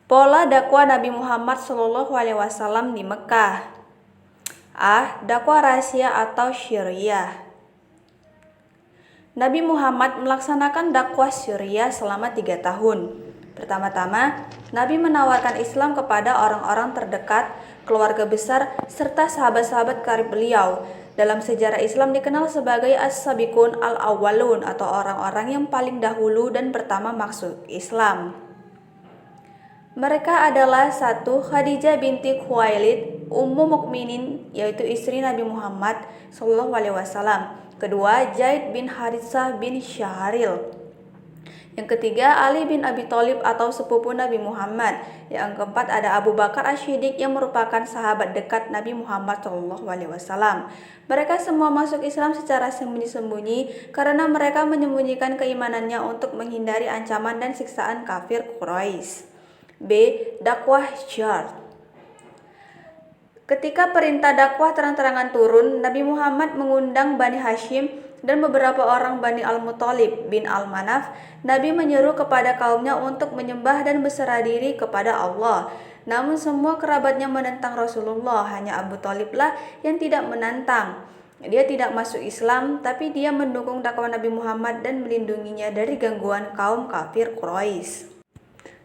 Pola dakwah Nabi Muhammad SAW di Mekah. A. Dakwah rahasia atau syiriah. Nabi Muhammad melaksanakan dakwah syiriah selama 3 tahun. Pertama-tama, Nabi menawarkan Islam kepada orang-orang terdekat, keluarga besar, serta sahabat-sahabat karib beliau. Dalam sejarah Islam dikenal sebagai as-sabiqun al-awwalun atau orang-orang yang paling dahulu dan pertama masuk Islam. Mereka adalah 1. Khadijah binti Khuwailid, Ummu Mukminin, yaitu istri Nabi Muhammad SAW. 2. Zaid bin Haritsah bin Syahril. Yang ketiga, Ali bin Abi Thalib atau sepupu Nabi Muhammad. Yang keempat, ada Abu Bakar Asy-Syiddiq yang merupakan sahabat dekat Nabi Muhammad SAW. Mereka semua masuk Islam secara sembunyi-sembunyi karena mereka menyembunyikan keimanannya untuk menghindari ancaman dan siksaan kafir Quraisy. B. Dakwah syar. Ketika perintah dakwah terang-terangan turun, Nabi Muhammad mengundang Bani Hashim dan beberapa orang Bani Al-Muthalib bin Al-Manaf. Nabi menyeru kepada kaumnya untuk menyembah dan berserah diri kepada Allah. Namun semua kerabatnya menentang Rasulullah, hanya Abu Thaliblah yang tidak menantang. Dia tidak masuk Islam, tapi dia mendukung dakwah Nabi Muhammad dan melindunginya dari gangguan kaum kafir Quraisy.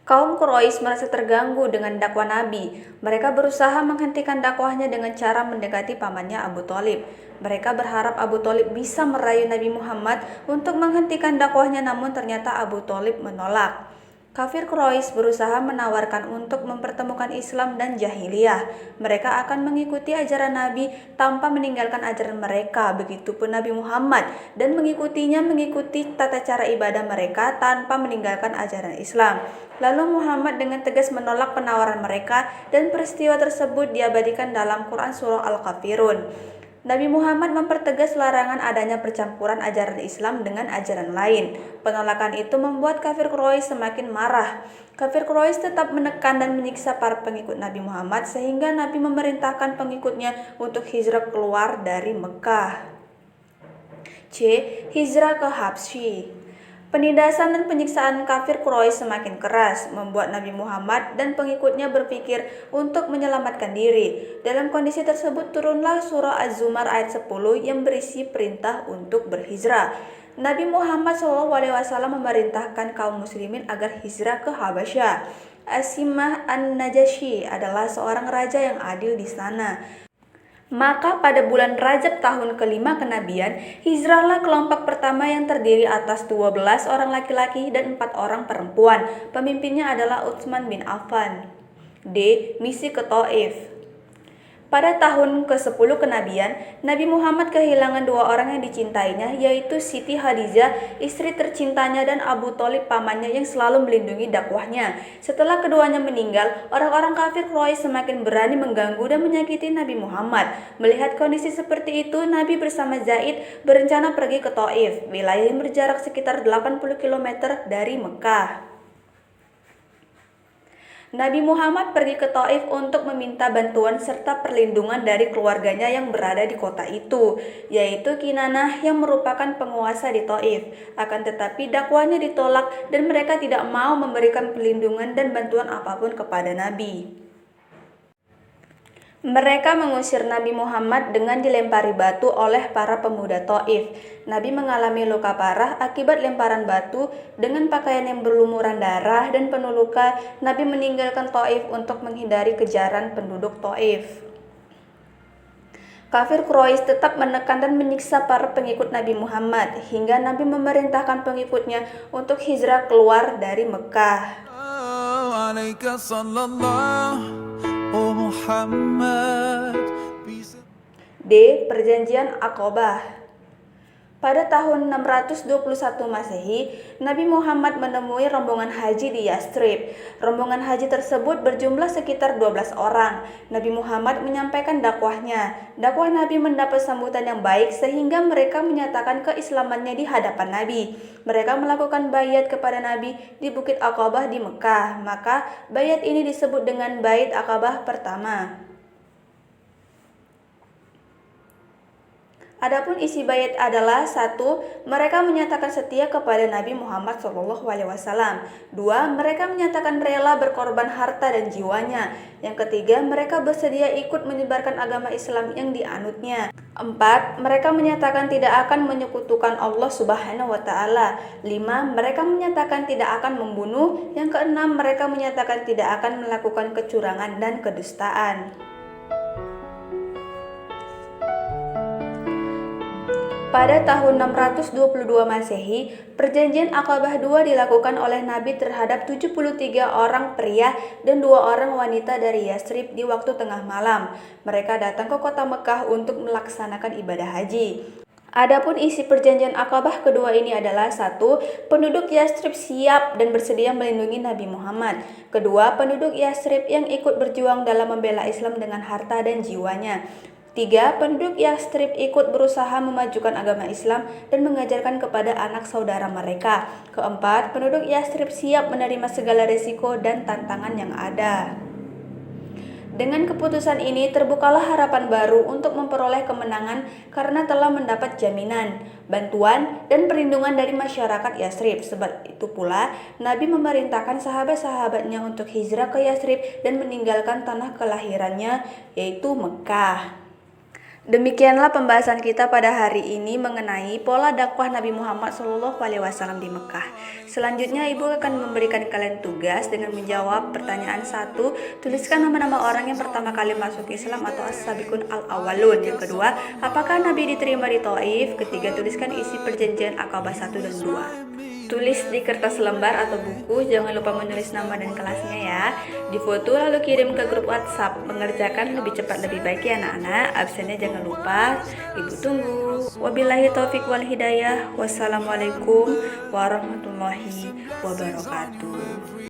Kaum Quraisy merasa terganggu dengan dakwah Nabi. Mereka berusaha menghentikan dakwahnya dengan cara mendekati pamannya Abu Thalib. Mereka berharap Abu Thalib bisa merayu Nabi Muhammad untuk menghentikan dakwahnya, namun ternyata Abu Thalib menolak. Kafir Quraisy berusaha menawarkan untuk mempertemukan Islam dan jahiliyah. Mereka akan mengikuti ajaran Nabi tanpa meninggalkan ajaran mereka. Begitupun Nabi Muhammad dan mengikutinya mengikuti tata cara ibadah mereka tanpa meninggalkan ajaran Islam. Lalu Muhammad dengan tegas menolak penawaran mereka dan peristiwa tersebut diabadikan dalam Quran Surah Al-Kafirun. Nabi Muhammad mempertegas larangan adanya percampuran ajaran Islam dengan ajaran lain. Penolakan itu membuat kafir Quraisy semakin marah. Kafir Quraisy tetap menekan dan menyiksa para pengikut Nabi Muhammad sehingga Nabi memerintahkan pengikutnya untuk hijrah keluar dari Mekah. C. Hijrah ke Habsyi. Penindasan dan penyiksaan kafir Quraisy semakin keras, membuat Nabi Muhammad dan pengikutnya berpikir untuk menyelamatkan diri. Dalam kondisi tersebut turunlah surah Az-Zumar ayat 10 yang berisi perintah untuk berhijrah. Nabi Muhammad SAW memerintahkan kaum muslimin agar hijrah ke Habasyah. Asimah An-Najasyi adalah seorang raja yang adil di sana. Maka pada bulan Rajab tahun kelima kenabian, hijrahlah kelompok pertama yang terdiri atas 12 orang laki-laki dan 4 orang perempuan. Pemimpinnya adalah Utsman bin Affan. D. Misi ke Thaif. Pada tahun ke-10 kenabian, Nabi Muhammad kehilangan 2 orang yang dicintainya, yaitu Siti Khadijah, istri tercintanya, dan Abu Thalib pamannya yang selalu melindungi dakwahnya. Setelah keduanya meninggal, orang-orang kafir Quraisy semakin berani mengganggu dan menyakiti Nabi Muhammad. Melihat kondisi seperti itu, Nabi bersama Zaid berencana pergi ke Thaif, wilayah yang berjarak sekitar 80 km dari Mekah. Nabi Muhammad pergi ke Thaif untuk meminta bantuan serta perlindungan dari keluarganya yang berada di kota itu, yaitu Kinanah yang merupakan penguasa di Thaif. Akan tetapi dakwahnya ditolak dan mereka tidak mau memberikan perlindungan dan bantuan apapun kepada Nabi. Mereka mengusir Nabi Muhammad dengan dilempari batu oleh para pemuda Thaif. Nabi mengalami luka parah akibat lemparan batu. Dengan pakaian yang berlumuran darah dan penuh luka, Nabi meninggalkan Thaif untuk menghindari kejaran penduduk Thaif. Kafir Quraisy tetap menekan dan menyiksa para pengikut Nabi Muhammad hingga Nabi memerintahkan pengikutnya untuk hijrah keluar dari Mekah. D. Perjanjian Aqabah. Pada tahun 621 Masehi, Nabi Muhammad menemui rombongan haji di Yathrib. Rombongan haji tersebut berjumlah sekitar 12 orang. Nabi Muhammad menyampaikan dakwahnya. Dakwah Nabi mendapat sambutan yang baik sehingga mereka menyatakan keislamannya di hadapan Nabi. Mereka melakukan baiat kepada Nabi di Bukit Aqabah di Mekah. Maka baiat ini disebut dengan Bait Aqabah pertama. Adapun isi bait adalah: 1. Mereka menyatakan setia kepada Nabi Muhammad SAW. 2. Mereka menyatakan rela berkorban harta dan jiwanya. Yang ketiga, mereka bersedia ikut menyebarkan agama Islam yang dianutnya. 4. Mereka menyatakan tidak akan menyekutukan Allah Subhanahu wa Ta'ala. 5. Mereka menyatakan tidak akan membunuh. Yang keenam, mereka menyatakan tidak akan melakukan kecurangan dan kedustaan. Pada tahun 622 Masehi, Perjanjian Aqabah II dilakukan oleh Nabi terhadap 73 orang pria dan 2 orang wanita dari Yasrib di waktu tengah malam. Mereka datang ke kota Mekah untuk melaksanakan ibadah haji. Adapun isi Perjanjian Aqabah kedua ini adalah: 1. Penduduk Yasrib siap dan bersedia melindungi Nabi Muhammad. Kedua, penduduk Yasrib yang ikut berjuang dalam membela Islam dengan harta dan jiwanya. 3. Penduduk Yasrib ikut berusaha memajukan agama Islam dan mengajarkan kepada anak saudara mereka. Keempat, penduduk Yasrib siap menerima segala risiko dan tantangan yang ada. Dengan keputusan ini terbukalah harapan baru untuk memperoleh kemenangan karena telah mendapat jaminan, bantuan, dan perlindungan dari masyarakat Yasrib. Sebab itu pula Nabi memerintahkan sahabat-sahabatnya untuk hijrah ke Yasrib dan meninggalkan tanah kelahirannya, yaitu Mekah. Demikianlah pembahasan kita pada hari ini mengenai pola dakwah Nabi Muhammad SAW di Mekah. Selanjutnya Ibu akan memberikan kalian tugas dengan menjawab pertanyaan 1. Tuliskan nama-nama orang yang pertama kali masuk Islam atau as-sabiqun al-awwalun. Yang kedua, apakah Nabi diterima di Thaif? Ketiga, tuliskan isi Perjanjian Aqabah 1 dan 2. Tulis di kertas lembar atau buku, jangan lupa menulis nama dan kelasnya ya. Difoto lalu kirim ke grup WhatsApp. Mengerjakan lebih cepat lebih baik ya anak-anak. Absennya jangan lupa. Ibu tunggu. Wabillahi taufik wal hidayah. Wassalamualaikum warahmatullahi wabarakatuh.